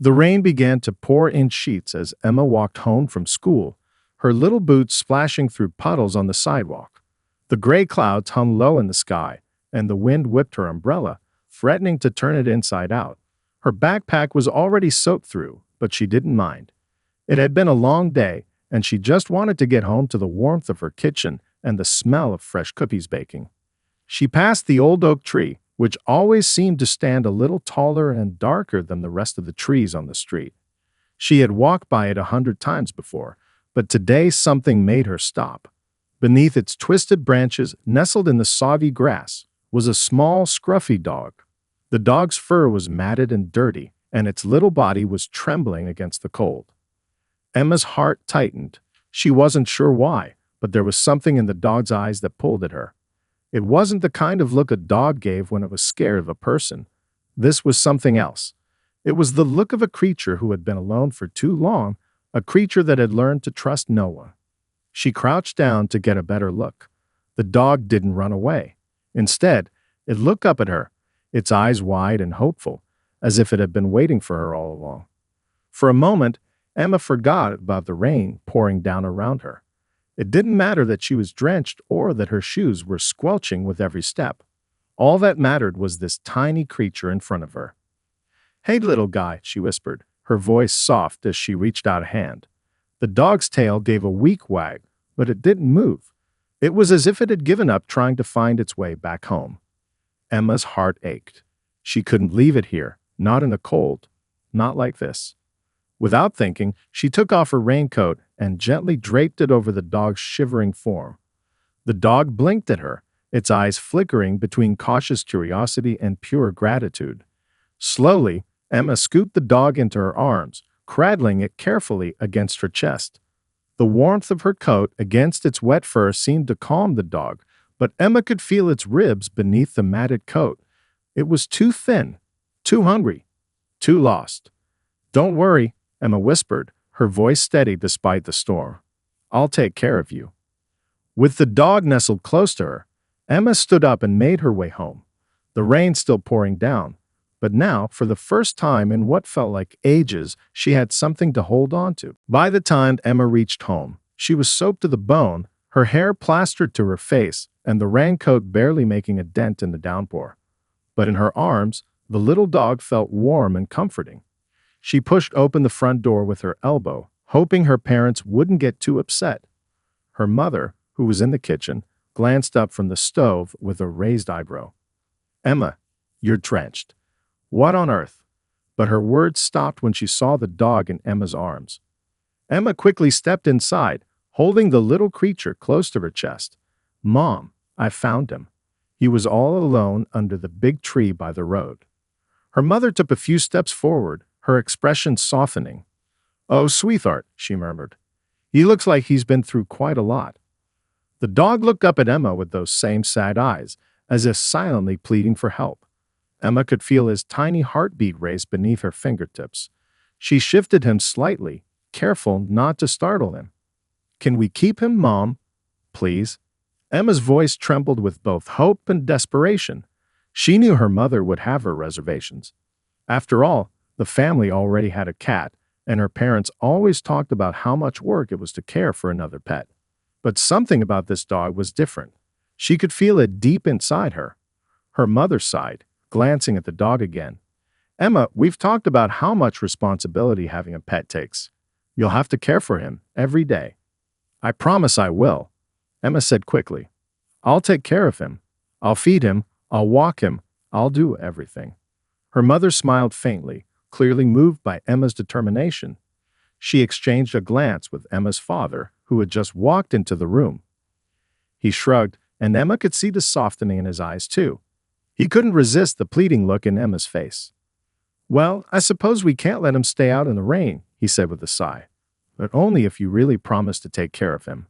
The rain began to pour in sheets as Emma walked home from school, her little boots splashing through puddles on the sidewalk. The gray clouds hung low in the sky, and the wind whipped her umbrella, threatening to turn it inside out. Her backpack was already soaked through, but she didn't mind. It had been a long day, and she just wanted to get home to the warmth of her kitchen and the smell of fresh cookies baking. She passed the old oak tree, which always seemed to stand a little taller and darker than the rest of the trees on the street. She had walked by it 100 times before, but today something made her stop. Beneath its twisted branches, nestled in the soggy grass, was a small, scruffy dog. The dog's fur was matted and dirty, and its little body was trembling against the cold. Emma's heart tightened. She wasn't sure why, but there was something in the dog's eyes that pulled at her. It wasn't the kind of look a dog gave when it was scared of a person. This was something else. It was the look of a creature who had been alone for too long, a creature that had learned to trust no one. She crouched down to get a better look. The dog didn't run away. Instead, it looked up at her, its eyes wide and hopeful, as if it had been waiting for her all along. For a moment, Emma forgot about the rain pouring down around her. It didn't matter that she was drenched or that her shoes were squelching with every step. All that mattered was this tiny creature in front of her. "Hey, little guy," she whispered, her voice soft as she reached out a hand. The dog's tail gave a weak wag, but it didn't move. It was as if it had given up trying to find its way back home. Emma's heart ached. She couldn't leave it here, not in the cold, not like this. Without thinking, she took off her raincoat and gently draped it over the dog's shivering form. The dog blinked at her, its eyes flickering between cautious curiosity and pure gratitude. Slowly, Emma scooped the dog into her arms, cradling it carefully against her chest. The warmth of her coat against its wet fur seemed to calm the dog, but Emma could feel its ribs beneath the matted coat. It was too thin, too hungry, too lost. "Don't worry," Emma whispered, her voice steady despite the storm. "I'll take care of you." With the dog nestled close to her, Emma stood up and made her way home. The rain still pouring down, but now, for the first time in what felt like ages, she had something to hold on to. By the time Emma reached home, she was soaked to the bone, her hair plastered to her face, and the raincoat barely making a dent in the downpour. But in her arms, the little dog felt warm and comforting. She pushed open the front door with her elbow, hoping her parents wouldn't get too upset. Her mother, who was in the kitchen, glanced up from the stove with a raised eyebrow. "Emma, you're drenched." "What on earth?" But her words stopped when she saw the dog in Emma's arms. Emma quickly stepped inside, holding the little creature close to her chest. "Mom, I found him. He was all alone under the big tree by the road." Her mother took a few steps forward, her expression softening. "Oh, sweetheart," she murmured. "He looks like he's been through quite a lot." The dog looked up at Emma with those same sad eyes, as if silently pleading for help. Emma could feel his tiny heartbeat race beneath her fingertips. She shifted him slightly, careful not to startle him. "Can we keep him, Mom? Please?" Emma's voice trembled with both hope and desperation. She knew her mother would have her reservations. After all, the family already had a cat, and her parents always talked about how much work it was to care for another pet. But something about this dog was different. She could feel it deep inside her. Her mother sighed, glancing at the dog again. "Emma, we've talked about how much responsibility having a pet takes. You'll have to care for him every day." "I promise I will," Emma said quickly. "I'll take care of him. I'll feed him. I'll walk him. I'll do everything." Her mother smiled faintly, clearly moved by Emma's determination. She exchanged a glance with Emma's father, who had just walked into the room. He shrugged, and Emma could see the softening in his eyes too. He couldn't resist the pleading look in Emma's face. "Well, I suppose we can't let him stay out in the rain," he said with a sigh. "But only if you really promise to take care of him."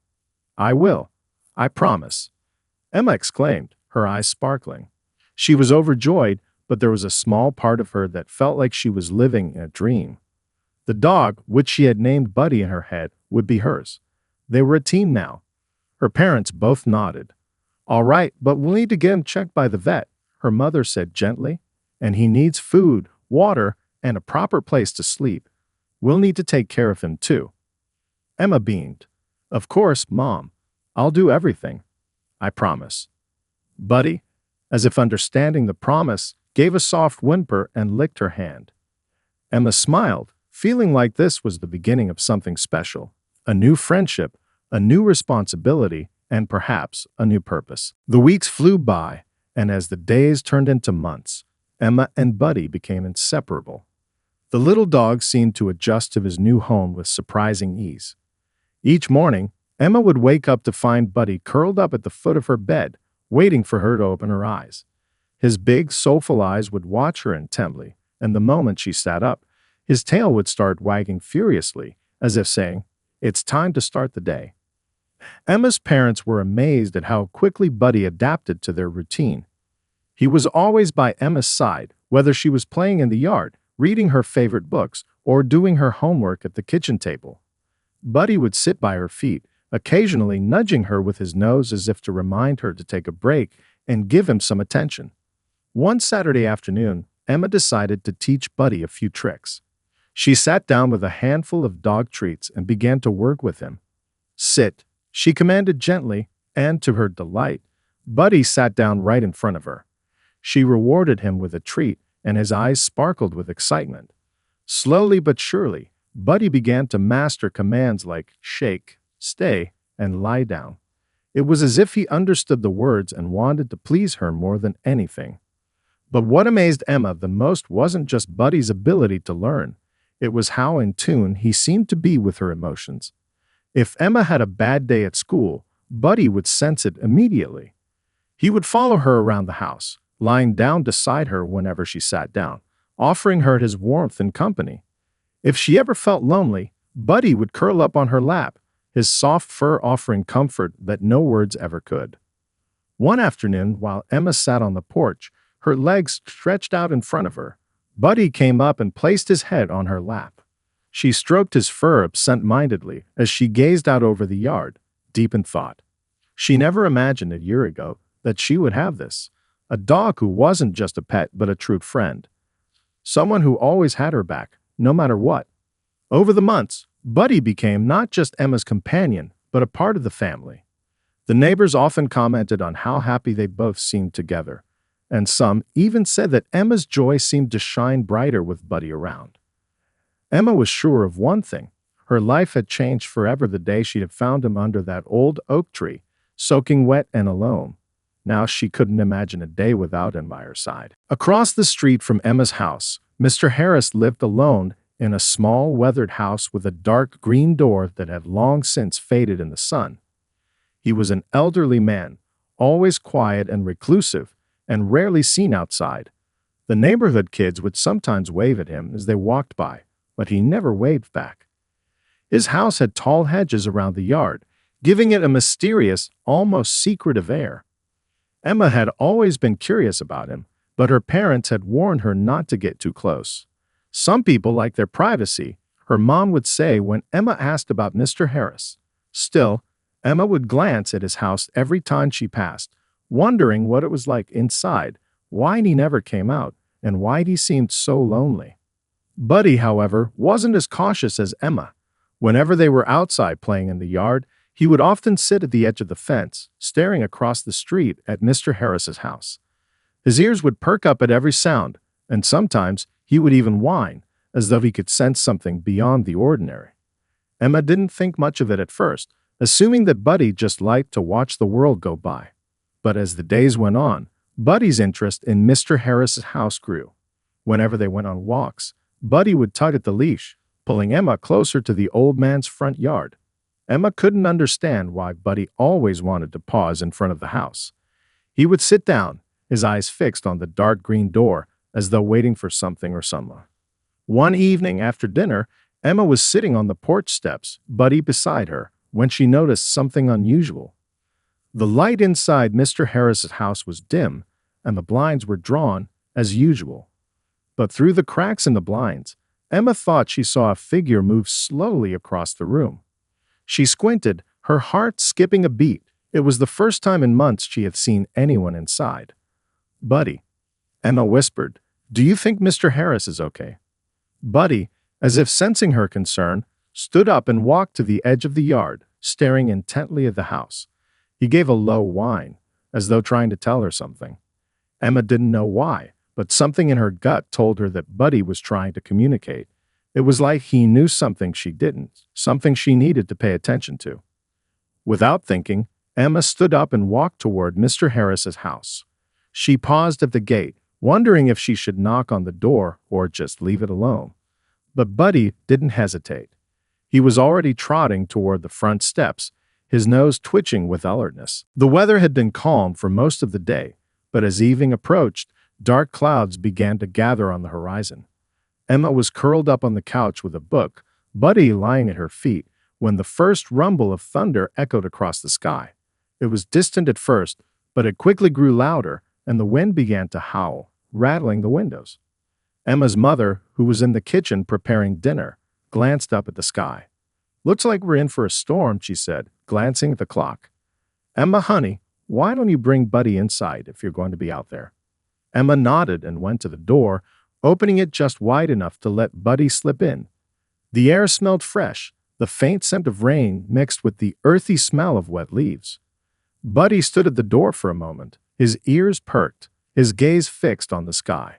"I will. I promise," Emma exclaimed, her eyes sparkling. She was overjoyed, but there was a small part of her that felt like she was living in a dream. The dog, which she had named Buddy in her head, would be hers. They were a team now. Her parents both nodded. "All right, but we'll need to get him checked by the vet," her mother said gently. "And he needs food, water, and a proper place to sleep. We'll need to take care of him too." Emma beamed. "Of course, Mom. I'll do everything. I promise." Buddy, as if understanding the promise, gave a soft whimper and licked her hand. Emma smiled, feeling like this was the beginning of something special. A new friendship, a new responsibility, and perhaps a new purpose. The weeks flew by, and as the days turned into months, Emma and Buddy became inseparable. The little dog seemed to adjust to his new home with surprising ease. Each morning, Emma would wake up to find Buddy curled up at the foot of her bed, waiting for her to open her eyes. His big, soulful eyes would watch her intently, and the moment she sat up, his tail would start wagging furiously, as if saying, "It's time to start the day." Emma's parents were amazed at how quickly Buddy adapted to their routine. He was always by Emma's side, whether she was playing in the yard, reading her favorite books, or doing her homework at the kitchen table. Buddy would sit by her feet, occasionally nudging her with his nose as if to remind her to take a break and give him some attention. One Saturday afternoon, Emma decided to teach Buddy a few tricks. She sat down with a handful of dog treats and began to work with him. "Sit," she commanded gently, and to her delight, Buddy sat down right in front of her. She rewarded him with a treat, and his eyes sparkled with excitement. Slowly but surely, Buddy began to master commands like shake, stay, and lie down. It was as if he understood the words and wanted to please her more than anything. But what amazed Emma the most wasn't just Buddy's ability to learn. It was how in tune he seemed to be with her emotions. If Emma had a bad day at school, Buddy would sense it immediately. He would follow her around the house, lying down beside her whenever she sat down, offering her his warmth and company. If she ever felt lonely, Buddy would curl up on her lap, his soft fur offering comfort that no words ever could. One afternoon, while Emma sat on the porch, her legs stretched out in front of her, Buddy came up and placed his head on her lap. She stroked his fur absent-mindedly as she gazed out over the yard, deep in thought. She never imagined a year ago that she would have this, a dog who wasn't just a pet but a true friend. Someone who always had her back, no matter what. Over the months, Buddy became not just Emma's companion, but a part of the family. The neighbors often commented on how happy they both seemed together, and some even said that Emma's joy seemed to shine brighter with Buddy around. Emma was sure of one thing. Her life had changed forever the day she had found him under that old oak tree, soaking wet and alone. Now she couldn't imagine a day without him by her side. Across the street from Emma's house, Mr. Harris lived alone in a small, weathered house with a dark green door that had long since faded in the sun. He was an elderly man, always quiet and reclusive, and rarely seen outside. The neighborhood kids would sometimes wave at him as they walked by, but he never waved back. His house had tall hedges around the yard, giving it a mysterious, almost secretive air. Emma had always been curious about him, but her parents had warned her not to get too close. Some people like their privacy, her mom would say when Emma asked about Mr. Harris. Still, Emma would glance at his house every time she passed, wondering what it was like inside, why he never came out, and why he seemed so lonely. Buddy, however, wasn't as cautious as Emma. Whenever they were outside playing in the yard, he would often sit at the edge of the fence, staring across the street at Mr. Harris's house. His ears would perk up at every sound, and sometimes he would even whine, as though he could sense something beyond the ordinary. Emma didn't think much of it at first, assuming that Buddy just liked to watch the world go by. But as the days went on, Buddy's interest in Mr. Harris's house grew. Whenever they went on walks, Buddy would tug at the leash, pulling Emma closer to the old man's front yard. Emma couldn't understand why Buddy always wanted to pause in front of the house. He would sit down, his eyes fixed on the dark green door, as though waiting for something or someone. One evening after dinner, Emma was sitting on the porch steps, Buddy beside her, when she noticed something unusual. The light inside Mr. Harris's house was dim, and the blinds were drawn, as usual. But through the cracks in the blinds, Emma thought she saw a figure move slowly across the room. She squinted, her heart skipping a beat. It was the first time in months she had seen anyone inside. "Buddy," Emma whispered, "do you think Mr. Harris is okay?" Buddy, as if sensing her concern, stood up and walked to the edge of the yard, staring intently at the house. He gave a low whine, as though trying to tell her something. Emma didn't know why, but something in her gut told her that Buddy was trying to communicate. It was like he knew something she didn't, something she needed to pay attention to. Without thinking, Emma stood up and walked toward Mr. Harris's house. She paused at the gate, wondering if she should knock on the door or just leave it alone. But Buddy didn't hesitate. He was already trotting toward the front steps, his nose twitching with alertness. The weather had been calm for most of the day, but as evening approached, dark clouds began to gather on the horizon. Emma was curled up on the couch with a book, Buddy lying at her feet, when the first rumble of thunder echoed across the sky. It was distant at first, but it quickly grew louder, and the wind began to howl, rattling the windows. Emma's mother, who was in the kitchen preparing dinner, glanced up at the sky. "Looks like we're in for a storm," she said, glancing at the clock. "Emma, honey, why don't you bring Buddy inside if you're going to be out there?" Emma nodded and went to the door, opening it just wide enough to let Buddy slip in. The air smelled fresh, the faint scent of rain mixed with the earthy smell of wet leaves. Buddy stood at the door for a moment, his ears perked, his gaze fixed on the sky.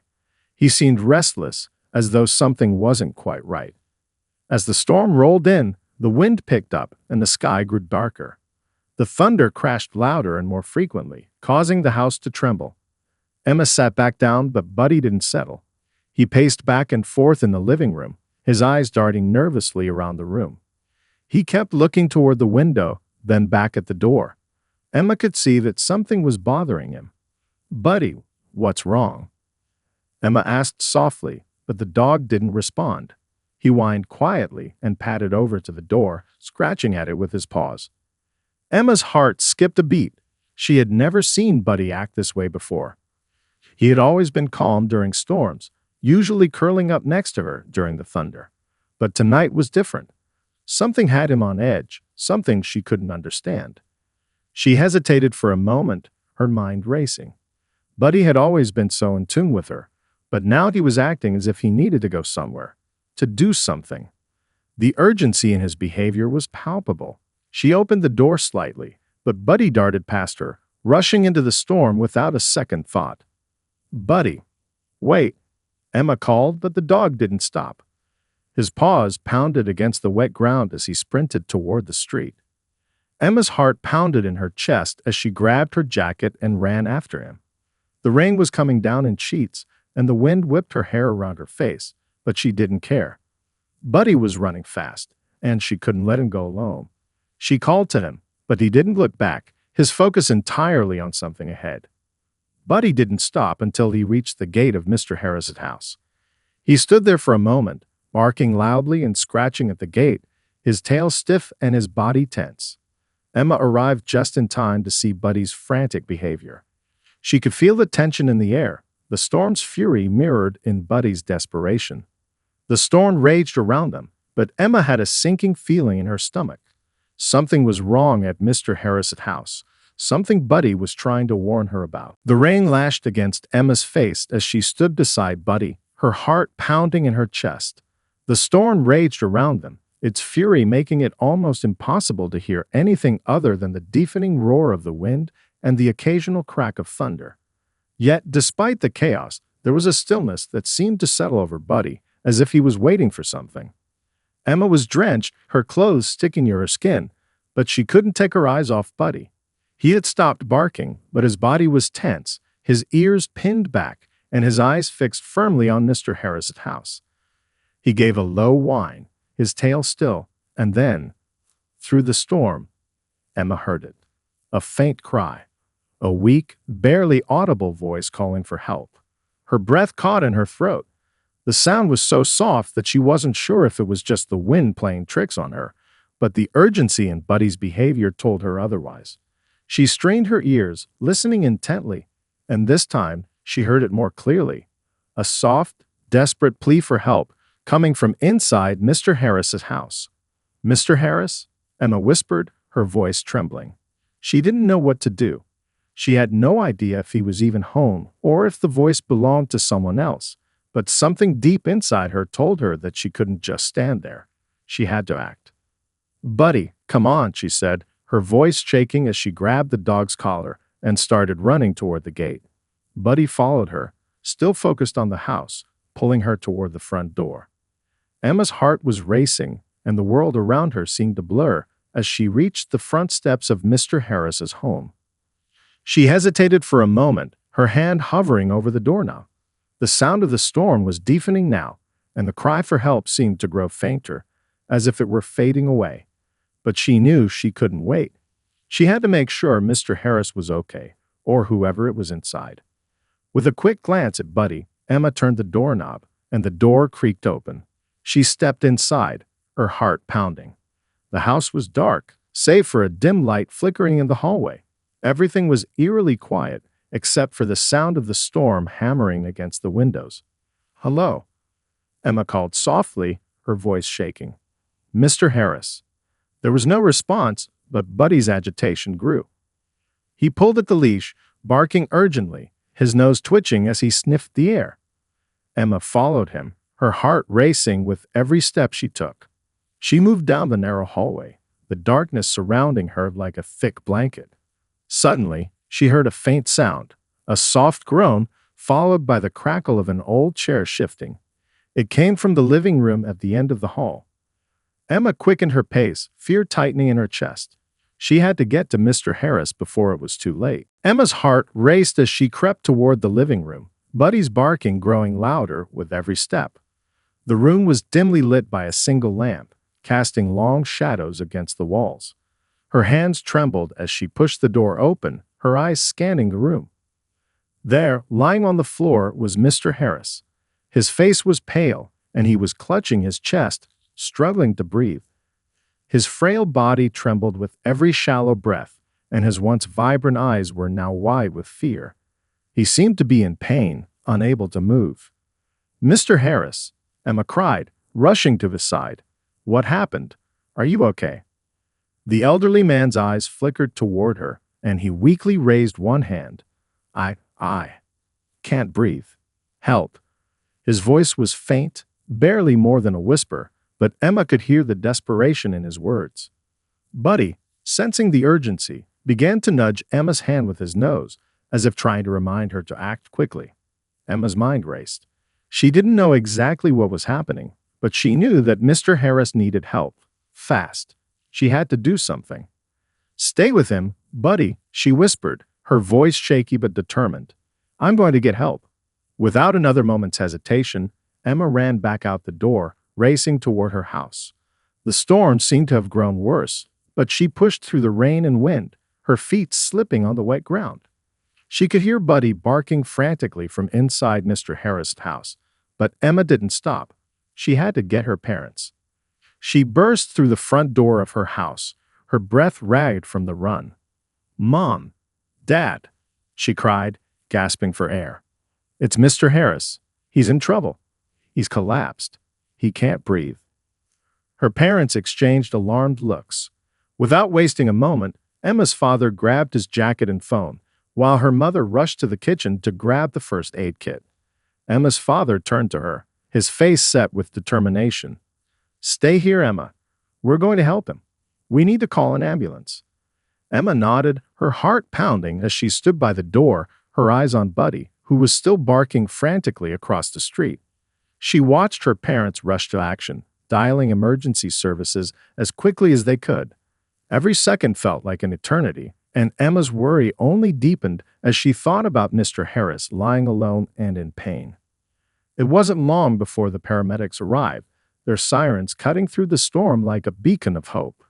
He seemed restless, as though something wasn't quite right. As the storm rolled in, the wind picked up and the sky grew darker. The thunder crashed louder and more frequently, causing the house to tremble. Emma sat back down, but Buddy didn't settle. He paced back and forth in the living room, his eyes darting nervously around the room. He kept looking toward the window, then back at the door. Emma could see that something was bothering him. "Buddy, what's wrong?" Emma asked softly, but the dog didn't respond. He whined quietly and padded over to the door, scratching at it with his paws. Emma's heart skipped a beat. She had never seen Buddy act this way before. He had always been calm during storms, usually curling up next to her during the thunder. But tonight was different. Something had him on edge, something she couldn't understand. She hesitated for a moment, her mind racing. Buddy had always been so in tune with her, but now he was acting as if he needed to go somewhere, to do something. The urgency in his behavior was palpable. She opened the door slightly, but Buddy darted past her, rushing into the storm without a second thought. "Buddy, wait," Emma called, but the dog didn't stop. His paws pounded against the wet ground as he sprinted toward the street. Emma's heart pounded in her chest as she grabbed her jacket and ran after him. The rain was coming down in sheets, and the wind whipped her hair around her face, but she didn't care. Buddy was running fast, and she couldn't let him go alone. She called to him, but he didn't look back, his focus entirely on something ahead. Buddy didn't stop until he reached the gate of Mr. Harris's house. He stood there for a moment, barking loudly and scratching at the gate, his tail stiff and his body tense. Emma arrived just in time to see Buddy's frantic behavior. She could feel the tension in the air, the storm's fury mirrored in Buddy's desperation. The storm raged around them, but Emma had a sinking feeling in her stomach. Something was wrong at Mr. Harris's house, something Buddy was trying to warn her about. The rain lashed against Emma's face as she stood beside Buddy, her heart pounding in her chest. The storm raged around them, its fury making it almost impossible to hear anything other than the deafening roar of the wind and the occasional crack of thunder. Yet, despite the chaos, there was a stillness that seemed to settle over Buddy, as if he was waiting for something. Emma was drenched, her clothes sticking to her skin, but she couldn't take her eyes off Buddy. He had stopped barking, but his body was tense, his ears pinned back, and his eyes fixed firmly on Mr. Harris's house. He gave a low whine, his tail still, and then, through the storm, Emma heard it. A faint cry, a weak, barely audible voice calling for help. Her breath caught in her throat. The sound was so soft that she wasn't sure if it was just the wind playing tricks on her, but the urgency in Buddy's behavior told her otherwise. She strained her ears, listening intently, and this time she heard it more clearly. A soft, desperate plea for help coming from inside Mr. Harris's house. "Mr. Harris?" Emma whispered, her voice trembling. She didn't know what to do. She had no idea if he was even home or if the voice belonged to someone else, but something deep inside her told her that she couldn't just stand there. She had to act. "Buddy, come on," she said, her voice shaking as she grabbed the dog's collar and started running toward the gate. Buddy followed her, still focused on the house, pulling her toward the front door. Emma's heart was racing, and the world around her seemed to blur as she reached the front steps of Mr. Harris's home. She hesitated for a moment, her hand hovering over the doorknob. The sound of the storm was deepening now, and the cry for help seemed to grow fainter, as if it were fading away. But she knew she couldn't wait. She had to make sure Mr. Harris was okay, or whoever it was inside. With a quick glance at Buddy, Emma turned the doorknob, and the door creaked open. She stepped inside, her heart pounding. The house was dark, save for a dim light flickering in the hallway. Everything was eerily quiet, except for the sound of the storm hammering against the windows. "Hello," Emma called softly, her voice shaking. "Mr. Harris." There was no response, but Buddy's agitation grew. He pulled at the leash, barking urgently, his nose twitching as he sniffed the air. Emma followed him, her heart racing with every step she took. She moved down the narrow hallway, the darkness surrounding her like a thick blanket. Suddenly, she heard a faint sound, a soft groan, followed by the crackle of an old chair shifting. It came from the living room at the end of the hall. Emma quickened her pace, fear tightening in her chest. She had to get to Mr. Harris before it was too late. Emma's heart raced as she crept toward the living room, Buddy's barking growing louder with every step. The room was dimly lit by a single lamp, casting long shadows against the walls. Her hands trembled as she pushed the door open, her eyes scanning the room. There, lying on the floor, was Mr. Harris. His face was pale, and he was clutching his chest, struggling to breathe. His frail body trembled with every shallow breath, and his once vibrant eyes were now wide with fear. He seemed to be in pain, unable to move. "Mr. Harris," Emma cried, rushing to his side. "What happened? Are you okay?" The elderly man's eyes flickered toward her, and he weakly raised one hand. I can't breathe. Help." His voice was faint, barely more than a whisper, but Emma could hear the desperation in his words. Buddy, sensing the urgency, began to nudge Emma's hand with his nose, as if trying to remind her to act quickly. Emma's mind raced. She didn't know exactly what was happening, but she knew that Mr. Harris needed help. Fast. She had to do something. "Stay with him, Buddy," she whispered, her voice shaky but determined. "I'm going to get help." Without another moment's hesitation, Emma ran back out the door, racing toward her house. The storm seemed to have grown worse, but she pushed through the rain and wind, her feet slipping on the wet ground. She could hear Buddy barking frantically from inside Mr. Harris' house, but Emma didn't stop. She had to get her parents. She burst through the front door of her house, her breath ragged from the run. "Mom! Dad!" she cried, gasping for air. "It's Mr. Harris. He's in trouble. He's collapsed. He can't breathe." Her parents exchanged alarmed looks. Without wasting a moment, Emma's father grabbed his jacket and phone, while her mother rushed to the kitchen to grab the first aid kit. Emma's father turned to her, his face set with determination. "Stay here, Emma. We're going to help him. We need to call an ambulance." Emma nodded, her heart pounding as she stood by the door, her eyes on Buddy, who was still barking frantically across the street. She watched her parents rush to action, dialing emergency services as quickly as they could. Every second felt like an eternity, and Emma's worry only deepened as she thought about Mr. Harris lying alone and in pain. It wasn't long before the paramedics arrived, their sirens cutting through the storm like a beacon of hope.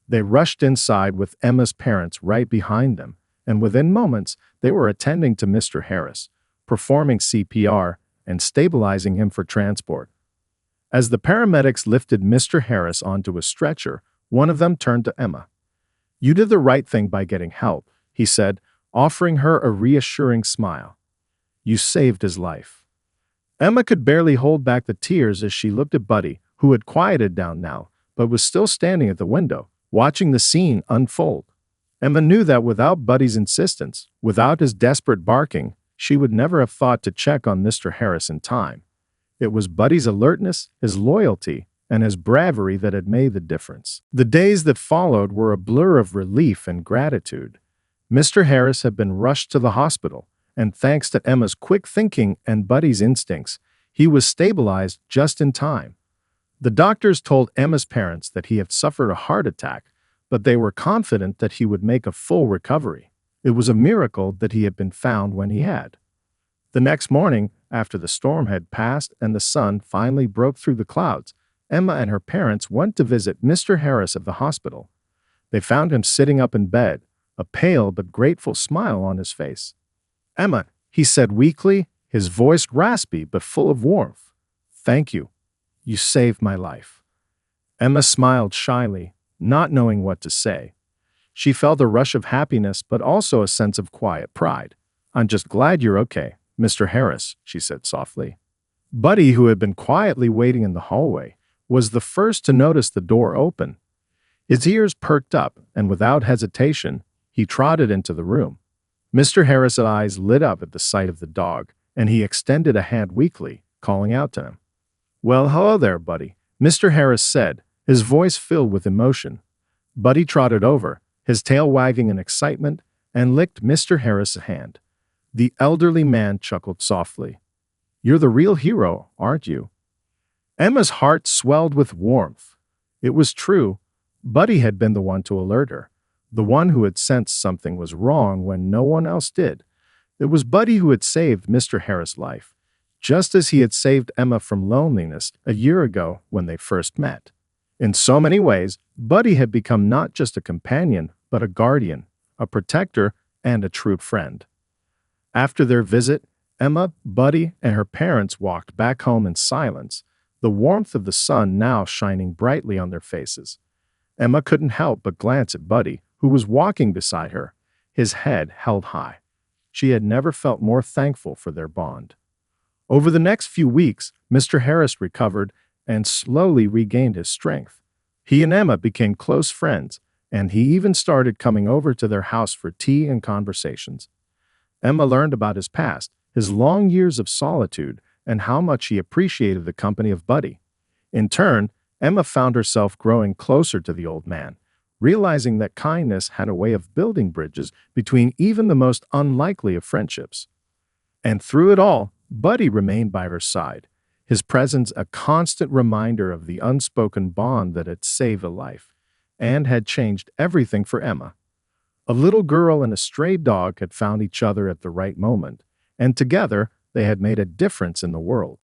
They rushed inside with Emma's parents right behind them, and within moments, they were attending to Mr. Harris, performing CPR and stabilizing him for transport. As the paramedics lifted Mr. Harris onto a stretcher, one of them turned to Emma. "You did the right thing by getting help," he said, offering her a reassuring smile. "You saved his life." Emma could barely hold back the tears as she looked at Buddy, who had quieted down now, but was still standing at the window, watching the scene unfold. Emma knew that without Buddy's insistence, without his desperate barking, she would never have thought to check on Mr. Harris in time. It was Buddy's alertness, his loyalty, and his bravery that had made the difference. The days that followed were a blur of relief and gratitude. Mr. Harris had been rushed to the hospital, and thanks to Emma's quick thinking and Buddy's instincts, he was stabilized just in time. The doctors told Emma's parents that he had suffered a heart attack, but they were confident that he would make a full recovery. It was a miracle that he had been found when he had. The next morning, after the storm had passed and the sun finally broke through the clouds, Emma and her parents went to visit Mr. Harris at the hospital. They found him sitting up in bed, a pale but grateful smile on his face. "Emma," he said weakly, his voice raspy but full of warmth. "Thank you. You saved my life." Emma smiled shyly, not knowing what to say. She felt a rush of happiness but also a sense of quiet pride. "I'm just glad you're okay, Mr. Harris," she said softly. Buddy, who had been quietly waiting in the hallway, was the first to notice the door open. His ears perked up, and without hesitation, he trotted into the room. Mr. Harris' eyes lit up at the sight of the dog, and he extended a hand weakly, calling out to him. "Well, hello there, Buddy," Mr. Harris said, his voice filled with emotion. Buddy trotted over, his tail wagging in excitement, and licked Mr. Harris' hand. The elderly man chuckled softly. "You're the real hero, aren't you?" Emma's heart swelled with warmth. It was true. Buddy had been the one to alert her, the one who had sensed something was wrong when no one else did. It was Buddy who had saved Mr. Harris' life, just as he had saved Emma from loneliness a year ago when they first met. In so many ways, Buddy had become not just a companion, but a guardian, a protector, and a true friend. After their visit, Emma, Buddy, and her parents walked back home in silence, the warmth of the sun now shining brightly on their faces. Emma couldn't help but glance at Buddy, who was walking beside her, his head held high. She had never felt more thankful for their bond. Over the next few weeks, Mr. Harris recovered and slowly regained his strength. He and Emma became close friends, and he even started coming over to their house for tea and conversations. Emma learned about his past, his long years of solitude, and how much he appreciated the company of Buddy. In turn, Emma found herself growing closer to the old man, realizing that kindness had a way of building bridges between even the most unlikely of friendships. And through it all, Buddy remained by her side, his presence a constant reminder of the unspoken bond that had saved a life and had changed everything for Emma. A little girl and a stray dog had found each other at the right moment, and together they had made a difference in the world.